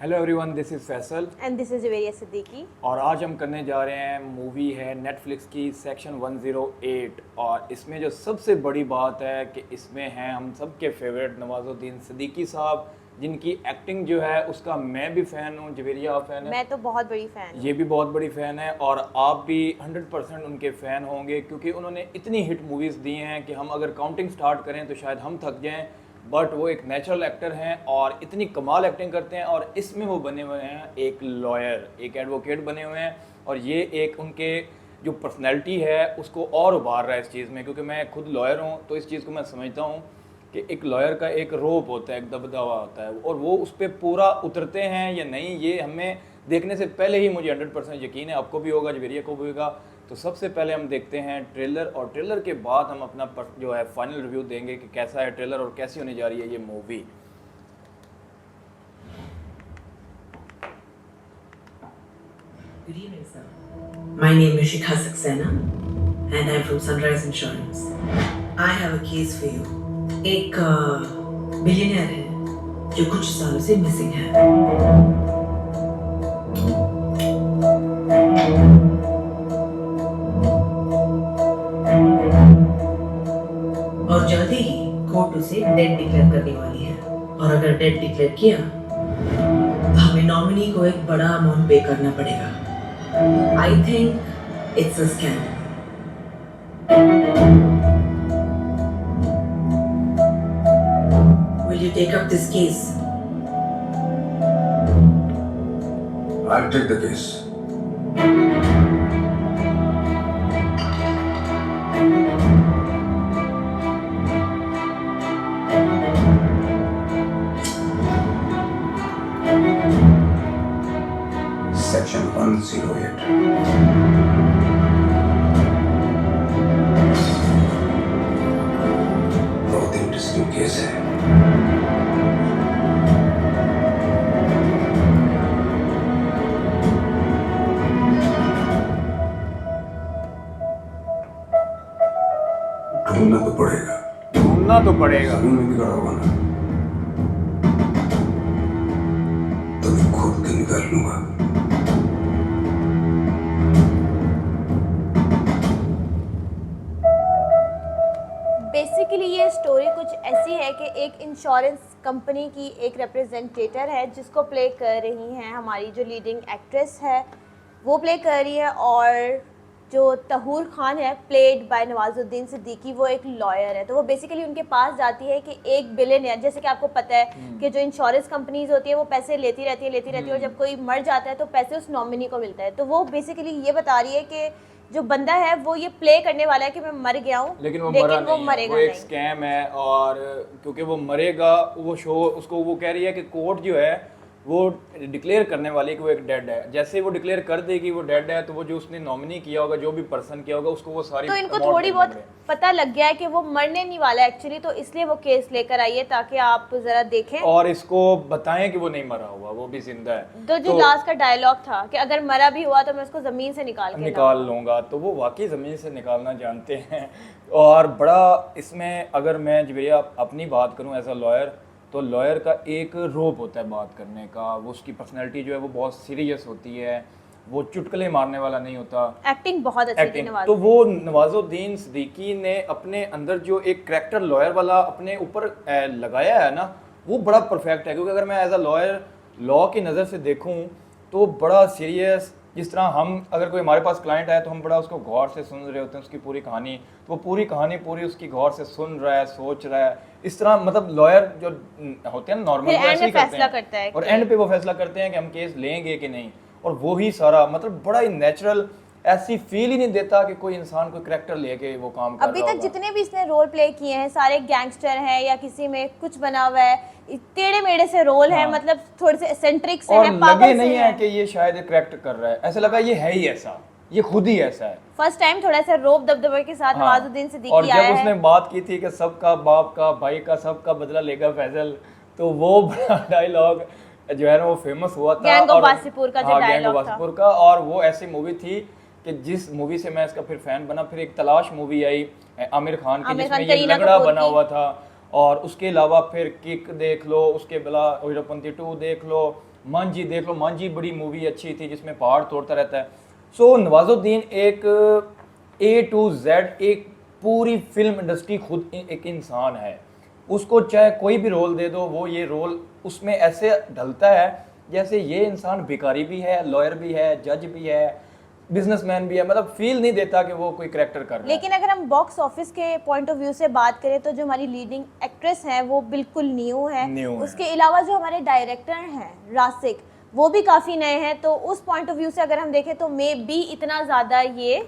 Hello everyone, this is Faisal and this is Javeria Siddiqui. और आज हम करने जा रहे हैं मूवी है नेटफ्लिक्स की सेक्शन 108। और इसमें जो सबसे बड़ी बात है कि इसमें हैं हम सब के फेवरेट नवाजुद्दीन सिद्दीकी साहब, जिनकी एक्टिंग जो है उसका मैं भी फ़ैन हूँ। जवेरिया आप फ़ैन है? मैं तो बहुत बड़ी फैन हूँ। ये भी बहुत बड़ी फ़ैन है और आप भी 100% उनके फ़ैन होंगे, क्योंकि उन्होंने इतनी हिट मूवीज़ दी हैं कि हम अगर काउंटिंग स्टार्ट करें तो शायद हम थक जाएं। बट वो एक नेचुरल एक्टर हैं और इतनी कमाल एक्टिंग करते हैं। और इसमें वो बने हुए हैं एक लॉयर, एक एडवोकेट बने हुए हैं। और ये एक उनके जो पर्सनैलिटी है उसको और उभार रहा है इस चीज़ में, क्योंकि मैं खुद लॉयर हूँ तो इस चीज़ को मैं समझता हूँ कि एक लॉयर का एक रोप होता है, एक दबदबा होता है, और वो उस पर पूरा उतरते हैं या नहीं ये हमें देखने से पहले ही मुझे 100% यकीन है, आपको भी होगा, जवेरिया को भी होगा। तो सबसे पहले हम देखते हैं ट्रेलर, और ट्रेलर के बाद हम अपना जो है फाइनल रिव्यू देंगे कि कैसा है ट्रेलर और कैसी होने जा रही है ये movie. Good evening, sir. My name is Shikha Saxena, and I'm from Sunrise Insurance. I have a case for you. एक बिलियनर है जो कुछ सालों से मिसिंग है। और जल्दी ही कोर्ट उसे डेड डिक्लेयर करने वाली है। और अगर डेड डिक्लेयर किया तो हमें नॉमिनी को एक बड़ा अमाउंट पे करना पड़ेगा। I think it's a scam. Will you take up this case? I'll take the case. Section 108. बहुत इंटरेस्टिंग केस है। ढूंढना तो पड़ेगा। ढूंढना तो पड़ेगा। जमीन में बिगड़ा होगा ना, तो मैं खुद के निकाल लूंगा। बेसिकली ये स्टोरी कुछ ऐसी है कि एक इंश्योरेंस कंपनी की एक रिप्रेजेंटेटर है जिसको प्ले कर रही हैं हमारी जो लीडिंग एक्ट्रेस है, वो प्ले कर रही है। और जो तहूर खान है प्लेड बाय नवाजुद्दीन सिद्दीकी, वो एक लॉयर है। तो वो बेसिकली उनके पास जाती है कि एक बिलियनियर, जैसे कि आपको पता है कि जो इंश्योरेंस कंपनीज होती है वो पैसे लेती रहती है और जब कोई मर जाता है तो पैसे उस नॉमिनी को मिलता है। तो वो बेसिकली ये बता रही है कि जो बंदा है वो ये प्ले करने वाला है कि मैं मर गया हूँ, लेकिन वो मरा नहीं है, मरेगा वो एक नहीं। स्कैम है। और क्योंकि वो मरेगा, वो शो उसको वो कह रही है कि कोर्ट जो है वो डिक्लेयर करने वाली है कि वो एक डेड है। जैसे ही वो डिक्लेयर कर देगी वो डेड है, तो वो जो उसने नॉमिनी किया होगा, जो भी पर्सन किया होगा, उसको वो सारी तो इनको amount थोड़ी मिल बहुत जाएंगे। पता लग गया है कि वो मरने नहीं वाला एक्चुअली, तो इसलिए वो केस लेकर आई है ताकि आप जरा देखें। और इसको बताएं कि वो नहीं मरा हुआ, वो भी जिंदा है। तो जो लास्ट का डायलॉग था कि अगर मरा भी हुआ तो मैं उसको जमीन से निकाल लूंगा, तो वो वाकई ज़मीन से निकालना जानते हैं। और बड़ा इसमें अगर मैं जवेरिया अपनी बात करूं एज अ लॉयर, तो लॉयर का एक रोब होता है बात करने का। वो उसकी पर्सनैलिटी जो है वो बहुत सीरियस होती है, वो चुटकुले मारने वाला नहीं होता। एक्टिंग बहुत अच्छी थी एक्टिंग नवाज तो वो नवाजुद्दीन सिद्दीकी ने अपने अंदर जो एक करैक्टर लॉयर वाला अपने ऊपर लगाया है ना, वो बड़ा परफेक्ट है। क्योंकि अगर मैं एज अ लॉयर लॉ की नज़र से देखूं तो बड़ा सीरियस, जिस तरह हम अगर कोई हमारे पास क्लाइंट आए तो हम बड़ा उसको गौर से सुन रहे होते हैं, उसकी पूरी कहानी, तो वो पूरी कहानी पूरी उसकी गौर से सुन रहा है, सोच रहा है। इस तरह मतलब लॉयर जो होते हैं नॉर्मल फिर एंड में फैसला करता है और कि- एंड पे वो फैसला करते हैं कि हम केस लेंगे कि नहीं। और वो ही सारा मतलब बड़ा ही नेचुरल, ऐसी फील ही नहीं देता कि कोई इंसान कोई करैक्टर लेके वो काम कर अभी रहा तक होगा। जितने भी इसने रोल प्ले किए हैं सारे गैंगस्टर हैं या किसी में कुछ बना हुआ है, टेढ़े मेढ़े से रोल है, हाँ। मतलब थोड़े से एसेंट्रिक से और हैं, लगे पागल से नहीं है हैं। कि ये शायद करैक्टर कर रहा है, ऐसा लगा ये है ही ऐसा, ये खुद ही ऐसा है। फर्स्ट टाइम थोड़ा सा रोब दबदबे के साथ नवाजुद्दीन और सिद्दीकी जब आया उसने है। बात की थी कि सबका बाप का भाई का सबका बदला लेगा फैजल, तो वो बड़ा डायलॉग जो है ना वो फेमस हुआ था। गैंग ऑफ और वासेपुर का जो हाँ, गैंग डायलॉग ऑफ था। वासेपुर का। और वो ऐसी मूवी थी कि जिस मूवी से मैं इसका फिर फैन बना। फिर एक तलाश मूवी आई आमिर खान की, आमिर खान, जिसमें ये करीना लगड़ा कपूर बना की। हुआ था। और उसके अलावा फिर किक देख लो, उसके अलावा हीरोपंती 2 देख लो, मांझी देख लो, मांझी बड़ी मूवी अच्छी थी जिसमें पहाड़ तोड़ता रहता है। सो नवाजुद्दीन एक A to Z एक पूरी फिल्म इंडस्ट्री खुद एक इंसान है, उसको चाहे कोई भी रोल दे दो वो ये रोल उसमें ऐसे ढलता है जैसे ये इंसान भिखारी भी है, लॉयर भी है, जज भी है, बिजनेसमैन भी है, मतलब फील नहीं देता कि वो कोई करैक्टर कर रहा है। लेकिन अगर हम बॉक्स ऑफिस के पॉइंट ऑफ व्यू से बात करें तो जो हमारी लीडिंग एक्ट्रेस हैं वो बिल्कुल न्यू है। उसके अलावा जो हमारे डायरेक्टर हैं रासिक, वो भी काफ़ी नए हैं। तो उस पॉइंट ऑफ व्यू से अगर हम देखें तो मे बी इतना ज़्यादा ये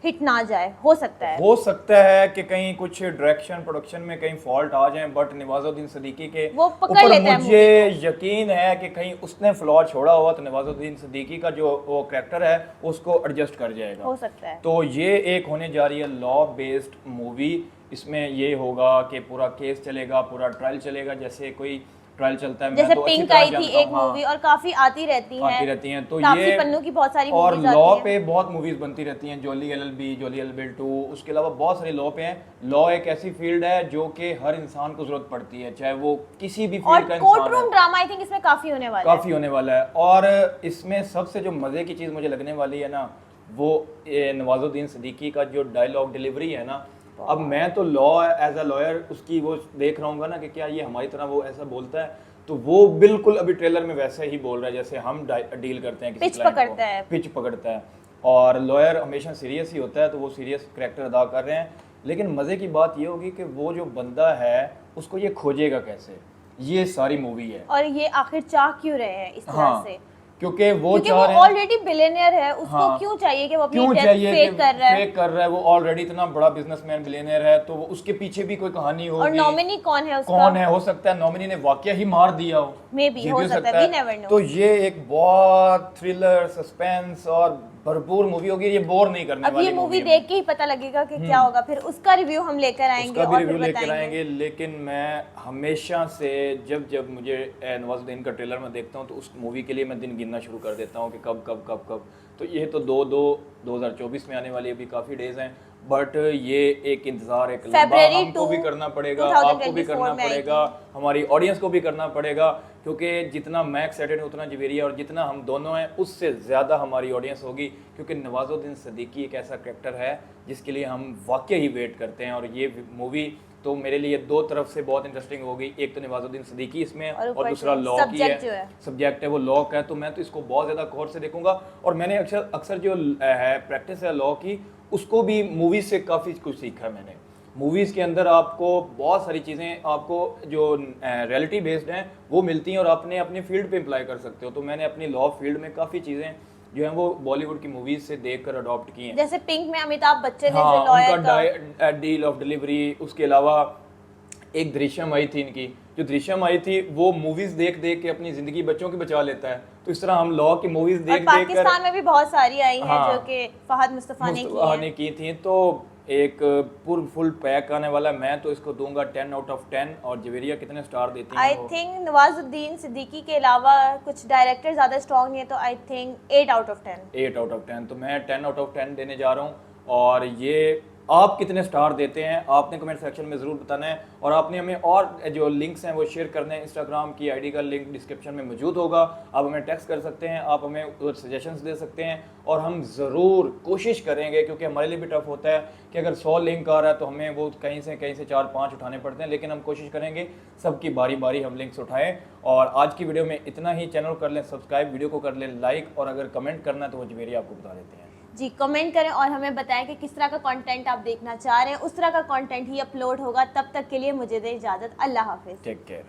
हिट ना जाए, हो सकता है कि कहीं कुछ डायरेक्शन प्रोडक्शन में कहीं फॉल्ट आ जाए, बट नवाजुद्दीन सिद्दीकी के वो पकड़ लेते हैं मुझे यकीन है कि कहीं उसने फ्लॉ छोड़ा हुआ तो नवाजुद्दीन सिद्दीकी का जो वो कैरेक्टर है उसको एडजस्ट कर जाएगा, हो सकता है। तो ये एक होने जा रही है लॉ बेस्ड मूवी। इसमें ये होगा कि पूरा केस चलेगा, पूरा ट्रायल चलेगा, जैसे कोई ट्रायल चलता है। जैसे मैं तो पिंक अच्छी तरह आई थी जानता एक हूँ, हाँ, मूवी, और काफी आती रहती हैं तो तापसी ये पन्नू की बहुत सारी और मूवीज लॉ आती पे हैं। बहुत मूवीज बनती रहती हैं, जोली LLB, जोली LLB 2, उसके अलावा बहुत सारी लॉ पे हैं। लॉ एक ऐसी फील्ड है जो कि हर इंसान को जरूरत पड़ती है, चाहे वो किसी भी और फील्ड का कोर्ट इंसान रूम है। ड्रामा आई थिंक इसमें काफी होने वाला है। काफी होने वाला है। और इसमें सबसे जो मजे की चीज मुझे लगने वाली है ना, वो नवाजुद्दीन सिद्दीकी का जो डायलॉग डिलीवरी है ना। अब मैं तो लॉ एज अ लॉयर उसकी वो देख रहा हूँ ना कि क्या ये हमारी तरह वो ऐसा बोलता है, तो वो बिल्कुल अभी ट्रेलर में वैसे ही बोल रहा है जैसे हम डील करते हैं किसी पिच क्लाइंट पकड़ता को, है। पिच पकड़ता है। और लॉयर हमेशा सीरियस ही होता है, तो वो सीरियस कैरेक्टर अदा कर रहे हैं। लेकिन मज़े की बात ये होगी कि वो जो बंदा है उसको ये खोजेगा कैसे, ये सारी मूवी है। और ये आखिर चाह क्यों रहे हैं इस तरह हाँ, से, क्योंकि वो क्योंकि चाह वो रहे हैं, ऑलरेडी बिलियनियर है, उसको हाँ, क्यों चाहिए कि वो अपनी क्यों डेथ चाहिए फेक कि कर रहा है। फेक कर रहा है, वो ऑलरेडी इतना बड़ा बिजनेसमैन बिलियनियर है, तो वो उसके पीछे भी कोई कहानी होगी। और नॉमिनी कौन है उसका? कौन है, हो सकता है नॉमिनी ने वाकया ही मार दिया हो, मे बी, ये हो भी सकता है, we never know। तो ये एक बहुत थ्रिलर, सस्पेंस और भरपूर मूवी होगी, ये बोर नहीं करने अब वाली ये मूवी है। देख के ही पता लगेगा कि क्या होगा, फिर उसका रिव्यू हम लेकर आएंगे उसका भी और रिव्यू फिर लेकर बताएंगे। आएंगे। लेकिन मैं हमेशा से जब जब मुझे नवाजुद्दीन का ट्रेलर में देखता हूँ तो उस मूवी के लिए मैं दिन गिनना शुरू कर देता हूँ कि कब कब कब कब। तो ये तो 2024 में आने वाली अभी काफ़ी डेज हैं, बट ये एक इंतज़ार एक लंबा February हमको भी 2, करना पड़ेगा, 2024 आपको भी करना में आएगी। पड़ेगा, हमारी ऑडियंस को भी करना पड़ेगा, क्योंकि जितना मैं एक्साइटेड हूँ उतना जवेरिया और जितना हम दोनों हैं उससे ज़्यादा हमारी ऑडियंस होगी, क्योंकि नवाजुद्दीन सिद्दीकी एक ऐसा कैरेक्टर है जिसके लिए हम वाकई ही वेट करते हैं। और ये मूवी तो मेरे लिए दो तरफ से बहुत इंटरेस्टिंग होगी, एक तो नवाजुद्दीन सिद्दीकी इसमें और दूसरा लॉ की है, सब्जेक्ट है वो लॉ का है, तो मैं तो इसको बहुत ज़्यादा गौर से देखूंगा। और मैंने अक्सर जो है प्रैक्टिस है लॉ की, उसको भी मूवीज़ से काफ़ी कुछ सीखा है मैंने। मूवीज़ के अंदर आपको बहुत सारी चीज़ें आपको जो रियलिटी बेस्ड हैं वो मिलती हैं और आपने अपनी फील्ड पे अप्लाई कर सकते हो। तो मैंने अपनी लॉ फील्ड में काफ़ी चीज़ें जो हैं वो बॉलीवुड की मूवीज़ से देखकर अडॉप्ट की हैं। जैसे पिंक में अमिताभ बच्चन ने हाँ, जो लॉयर उनका डील ऑफ डिलीवरी, उसके अलावा एक दृश्यम आई थी इनकी, जो दृश्यम आई थी वो मूवीज़ देख देख के अपनी ज़िंदगी बच्चों की बचा लेता है। तो इस तरह हम लॉ की मूवीज़ देख देख कर, पाकिस्तान में भी बहुत सारी आई हैं हाँ, जो कि फहद मुस्तफा ने की थी। तो एक फुल पैक आने वाला, मैं तो इसको दूंगा 10 आउट ऑफ 10। और जवेरिया कितने स्टार देती हैं? आई थिंक नवाजुद्दीन सिद्दीकी के अलावा कुछ डायरेक्टर ज़्यादा स्ट्रॉन्ग नहीं है, तो I think 8 out of 10। 8 out of 10, तो मैं 10 आउट ऑफ 10 देने जा रहा हूँ। और ये आप कितने स्टार देते हैं आपने कमेंट सेक्शन में ज़रूर बताना है। और आपने हमें और जो लिंक्स हैं वो शेयर करने हैं। इंस्टाग्राम की आईडी का लिंक डिस्क्रिप्शन में मौजूद होगा, आप हमें टेक्स्ट कर सकते हैं, आप हमें सजेशंस दे सकते हैं। और हम ज़रूर कोशिश करेंगे, क्योंकि हमारे लिए भी टफ होता है कि अगर 100 लिंक आ रहा है तो हमें वो कहीं से 4-5 उठाने पड़ते हैं, लेकिन हम कोशिश करेंगे सबकी बारी बारी हम लिंक्स उठाएँ। और आज की वीडियो में इतना ही। चैनल कर लें सब्सक्राइब, वीडियो को कर लें लाइक, और अगर कमेंट करना है तो वो जवेरिया आपको बता देते हैं। जी, कमेंट करें और हमें बताएं कि किस तरह का कंटेंट आप देखना चाह रहे हैं, उस तरह का कंटेंट ही अपलोड होगा। तब तक के लिए मुझे दें इजाज़त। अल्लाह हाफिज़। Take care.